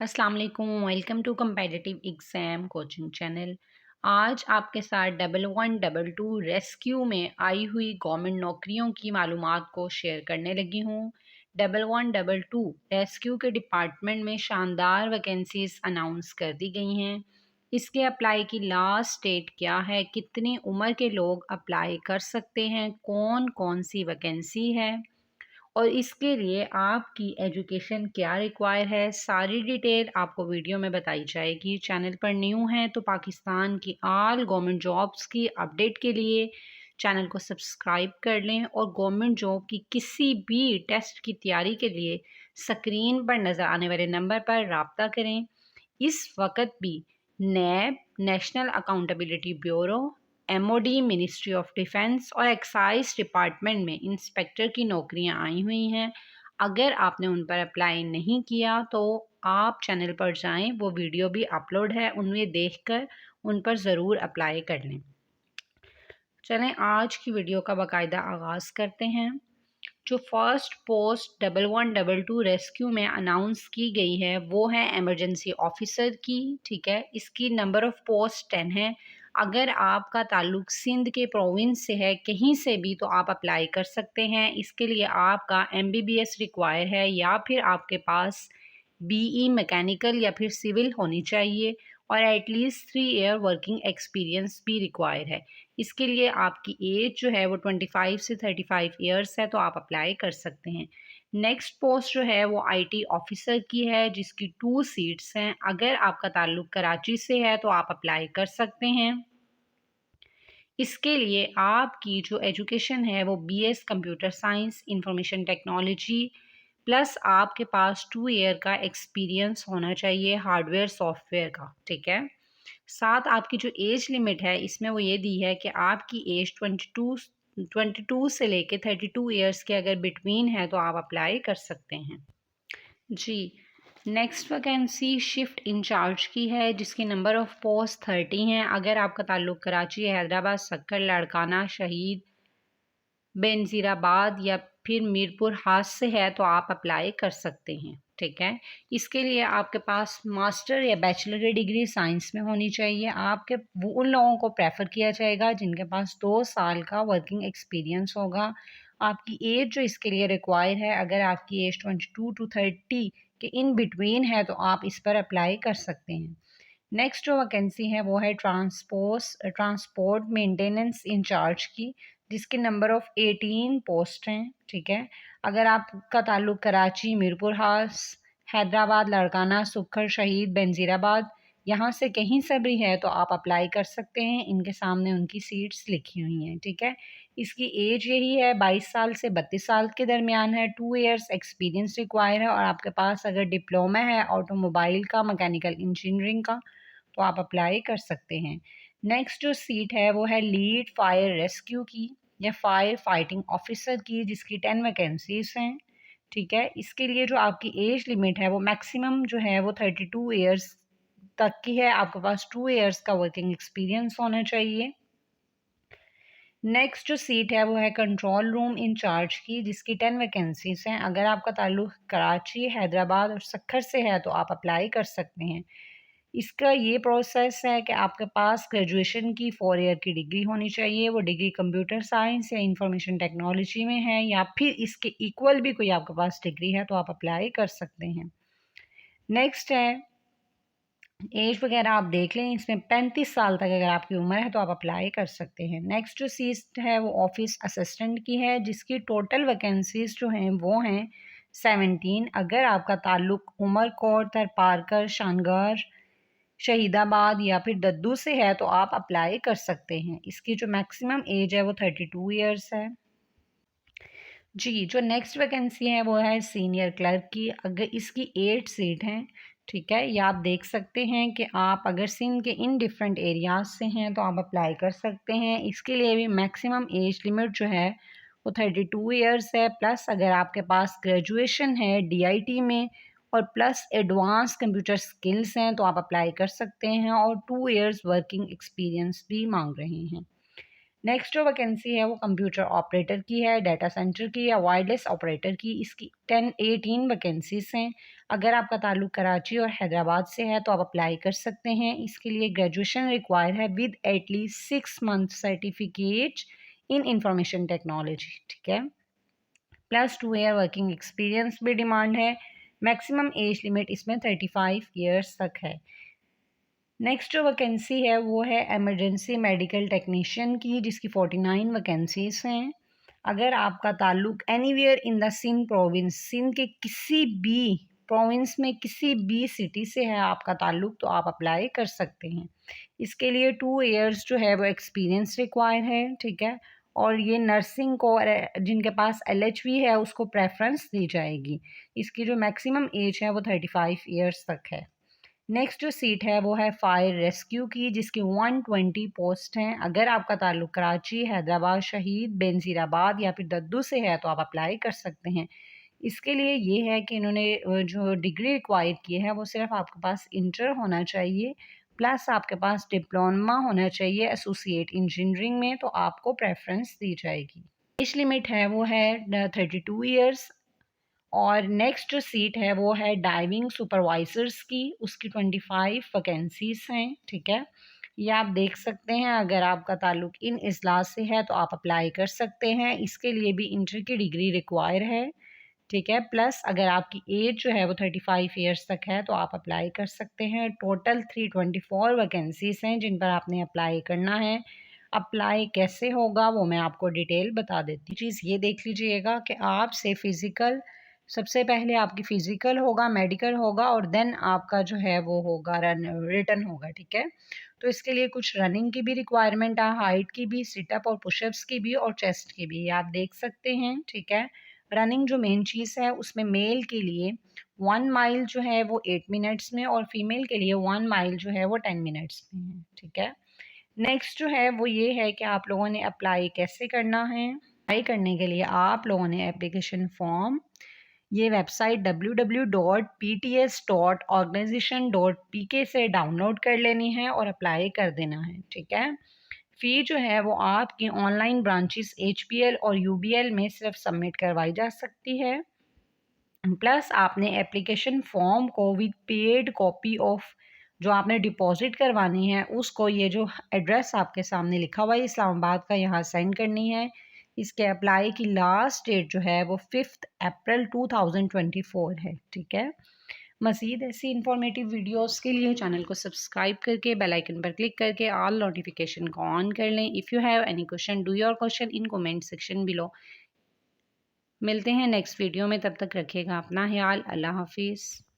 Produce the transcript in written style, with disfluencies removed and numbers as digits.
अस्सलाम वालेकुम। Welcome to competitive exam coaching channel. आज आपके साथ 1112 रेस्क्यू में आई हुई गवर्नमेंट नौकरियों की मालूमात को शेयर करने लगी हूँ। 1112 रेस्क्यू के डिपार्टमेंट में शानदार वैकेंसीज अनाउंस कर दी गई हैं। इसके अप्लाई की लास्ट डेट क्या है, कितनी उम्र के लोग अप्लाई कर सकते हैं, कौन कौन सी वैकेंसी है और इसके लिए आपकी एजुकेशन क्या रिक्वायर है, सारी डिटेल आपको वीडियो में बताई जाएगी। चैनल पर न्यू हैं तो पाकिस्तान की ऑल गवर्नमेंट जॉब्स की अपडेट के लिए चैनल को सब्सक्राइब कर लें और गवर्नमेंट जॉब की किसी भी टेस्ट की तैयारी के लिए स्क्रीन पर नज़र आने वाले नंबर पर रब्ता करें। इस वक्त भी NAB, national accountability bureau, MOD, ministry of defence और एक्साइज डिपार्टमेंट में इंस्पेक्टर की नौकरियां आई हुई हैं। अगर आपने उन पर अप्लाई नहीं किया तो आप चैनल पर जाएं, वो वीडियो भी अपलोड है, उनमें देखकर उन पर ज़रूर अप्लाई कर लें। चलें आज की वीडियो का बाकायदा आगाज़ करते हैं। जो फर्स्ट पोस्ट 1112 रेस्क्यू में अनाउंस की गई है वो है इमरजेंसी ऑफिसर की। ठीक है, इसकी नंबर ऑफ़ पोस्ट 10 है। अगर आपका ताल्लुक सिंध के प्रोविंस से है कहीं से भी तो आप अप्लाई कर सकते हैं। इसके लिए आपका एमबीबीएस रिक्वायर है या फिर आपके पास बीई मैकेनिकल या फिर सिविल होनी चाहिए और एटलीस्ट 3 ईयर वर्किंग एक्सपीरियंस भी रिक्वायर है। इसके लिए आपकी एज जो है वो 25 से 35 ईयर्स है तो आप अप्लाई कर सकते हैं। नेक्स्ट पोस्ट जो है वो आईटी ऑफिसर की है जिसकी 2 सीट्स हैं। अगर आपका ताल्लुक कराची से है तो आप अप्लाई कर सकते हैं। इसके लिए आपकी जो एजुकेशन है वो BS computer science information technology plus आपके पास 2 ईयर का एक्सपीरियंस होना चाहिए हार्डवेयर सॉफ्टवेयर का। ठीक है, साथ आपकी जो एज लिमिट है इसमें वो ये दी है कि आपकी एज 22 से लेके 32 ईयर्स के अगर बिटवीन है तो आप अप्लाई कर सकते हैं जी। नेक्स्ट वैकेंसी शिफ्ट इंचार्ज की है जिसकी नंबर ऑफ़ पोस्ट 30 हैं। अगर आपका ताल्लुक कराची, हैदराबाद, सक्कर, लाड़काना, शहीद, बेनज़ीराबाद या फिर मीरपुर हास से है तो आप अप्लाई कर सकते हैं। ठीक है, इसके लिए आपके पास मास्टर या बैचलर की डिग्री साइंस में होनी चाहिए। आपके वो उन लोगों को प्रेफर किया जाएगा जिनके पास 2 साल का वर्किंग एक्सपीरियंस होगा। आपकी एज जो इसके लिए रिक्वायर है, अगर आपकी एज 22 टू 30 के इन बिटवीन है तो आप इस पर अप्लाई कर सकते हैं। नेक्स्ट जो वैकेंसी है वो है ट्रांसपोर्ट मेंटेनेंस इंचार्ज की जिसके नंबर ऑफ़ 18 पोस्ट हैं। ठीक है, अगर आपका ताल्लुक कराची, मीरपुर हास, हैदराबाद, लाड़काना, सुक्खर, शहीद, बेनज़ीराबाद यहाँ से कहीं से भी है तो आप अप्लाई कर सकते हैं। इनके सामने उनकी सीट्स लिखी हुई हैं। ठीक है, इसकी एज यही है 22 साल से 32 साल के दरमियान है। 2 ईयर्स एक्सपीरियंस रिक्वायर है और आपके पास अगर डिप्लोमा है ऑटोमोबाइल का, मैकेनिकल इंजीनियरिंग का तो आप अप्लाई कर सकते हैं। नेक्स्ट जो सीट है वो है लीड फायर रेस्क्यू की या फायर फाइटिंग ऑफिसर की जिसकी 10 वैकेंसीज हैं। ठीक है, इसके लिए जो आपकी एज लिमिट है वो मैक्सिमम जो है वो 32 ईयर्स तक की है। आपके पास 2 ईयर्स का वर्किंग एक्सपीरियंस होना चाहिए। नेक्स्ट जो सीट है वो है कंट्रोल रूम इंचार्ज की जिसकी 10 वैकेंसीज हैं। अगर आपका ताल्लुक कराची, हैदराबाद और सक्खर से है तो आप अप्लाई कर सकते हैं। इसका ये प्रोसेस है कि आपके पास ग्रेजुएशन की 4 ईयर की डिग्री होनी चाहिए। वो डिग्री कंप्यूटर साइंस या इंफॉर्मेशन टेक्नोलॉजी में है या फिर इसके इक्वल भी कोई आपके पास डिग्री है तो आप अप्लाई कर सकते हैं। नेक्स्ट है एज वगैरह आप देख लें, इसमें 35 साल तक अगर आपकी उम्र है तो आप अप्लाई कर सकते हैं। नेक्स्ट जो सीट है वो ऑफिस असिस्टेंट की है जिसकी टोटल वैकेंसीज जो हैं वो हैं 17। अगर आपका ताल्लुक उमरकोट, थरपारकर, शानगढ़, शहीदाबाद या फिर दद्दू से है तो आप अप्लाई कर सकते हैं। इसकी जो मैक्सिमम एज है वो 32 ईयर्स है जी। जो नेक्स्ट वैकेंसी है वो है सीनियर क्लर्क की। अगर इसकी 8 सीट हैं। ठीक है, या आप देख सकते हैं कि आप अगर सिंध के इन डिफरेंट एरियाज से हैं तो आप अप्लाई कर सकते हैं। इसके लिए भी मैक्सिमम एज लिमिट जो है वो 32 ईयर्स है। प्लस अगर आपके पास ग्रेजुएशन है डीआईटी में और प्लस एडवांस कंप्यूटर स्किल्स हैं तो आप अप्लाई कर सकते हैं और 2 ईयर्स वर्किंग एक्सपीरियंस भी मांग रहे हैं। नेक्स्ट जो वैकेंसी है वो कंप्यूटर ऑपरेटर की है, डाटा सेंटर की या वायरलेस ऑपरेटर की। इसकी 18 वैकेंसीज हैं। अगर आपका ताल्लुक कराची और हैदराबाद से है तो आप अप्लाई कर सकते हैं। इसके लिए ग्रेजुएशन रिक्वायर है with at least 6 month certificate in information technology, ठीक है। +2 ईयर वर्किंग एक्सपीरियंस भी डिमांड है। मैक्सिमम एज लिमिट इसमें 35 ईयर्स तक है। नेक्स्ट जो वैकेंसी है वो है एमरजेंसी मेडिकल टेक्नीशियन की, जिसकी 49 वैकेंसीज हैं। अगर आपका ताल्लुक anywhere in the Sindh province, Sindh के किसी भी प्रोविंस में किसी भी सिटी से है आपका ताल्लुक, तो आप अप्लाई कर सकते हैं। इसके लिए 2 ईयर्स जो है वो एक्सपीरियंस रिक्वायर है, ठीक है। और ये नर्सिंग को जिनके पास LHV है उसको प्रेफरेंस दी जाएगी। इसकी जो मैक्सिमम एज है वो 35 ईयर्स तक है। नेक्स्ट जो सीट है वो है फायर रेस्क्यू की, जिसकी 120 पोस्ट हैं। अगर आपका ताल्लुक कराची, हैदराबाद, शहीद, बेनज़ीराबाद या फिर दद्दू से है तो आप अप्लाई कर सकते हैं। इसके लिए ये है कि इन्होंने जो डिग्री रिक्वायर की है वो सिर्फ आपके पास इंटर होना चाहिए, प्लस आपके पास डिप्लोमा होना चाहिए एसोसिएट इंजीनियरिंग में, तो आपको प्रेफरेंस दी जाएगी। एज लिमिट है वो है 32 ईयर्स। और नेक्स्ट जो सीट है वो है डाइविंग सुपरवाइजर्स की, उसकी 25 वैकेंसीज हैं, ठीक है। ये आप देख सकते हैं। अगर आपका ताल्लुक इन अजला से है तो आप अप्लाई कर सकते हैं। इसके लिए भी इंटर की डिग्री रिक्वायर है, ठीक है। प्लस अगर आपकी एज जो है वो 35 ईयर्स तक है तो आप अप्लाई कर सकते हैं। टोटल 324 वैकेंसीज हैं जिन पर आपने अप्लाई करना है। अप्लाई कैसे होगा वो मैं आपको डिटेल बता देती हूँ। चीज़ ये देख लीजिएगा कि आपसे फ़िज़िकल, सबसे पहले आपकी फ़िज़िकल होगा, मेडिकल होगा और देन आपका जो है वो होगा रिटन होगा, ठीक है। तो इसके लिए कुछ रनिंग की भी रिक्वायरमेंट है, हाइट की भी, सिटअप और पुशअप्स की भी और चेस्ट की भी, ये आप देख सकते हैं, ठीक है। रनिंग जो मेन चीज़ है उसमें मेल के लिए 1 माइल जो है वो 8 मिनट्स में और फीमेल के लिए 1 माइल जो है वो 10 मिनट्स में है, ठीक है। नेक्स्ट जो है वो ये है कि आप लोगों ने अप्लाई कैसे करना है। अप्लाई करने के लिए आप लोगों ने एप्लीकेशन फॉर्म ये वेबसाइट www.pts.organization.pk से डाउनलोड कर लेनी है और अप्लाई कर देना है, ठीक है। फ़ी जो है वो आपकी ऑनलाइन ब्रांचेस HPL और UBL में सिर्फ सबमिट करवाई जा सकती है। प्लस आपने एप्लीकेशन फॉर्म को विद पेड कॉपी ऑफ जो आपने डिपॉजिट करवानी है उसको, ये जो एड्रेस आपके सामने लिखा हुआ है इस्लामाबाद का, यहाँ सेंड करनी है। इसके अप्लाई की लास्ट डेट जो है वो 5 अप्रैल 2024 है, ठीक है। मज़ीद ऐसी इंफॉर्मेटिव वीडियोस के लिए चैनल को सब्सक्राइब करके बेल आइकन पर क्लिक करके ऑल नोटिफिकेशन को ऑन कर लें। If you have any question do your question in comment section below. मिलते हैं नेक्स्ट वीडियो में, तब तक रखिएगा अपना ख्याल। अल्लाह हाफिज़।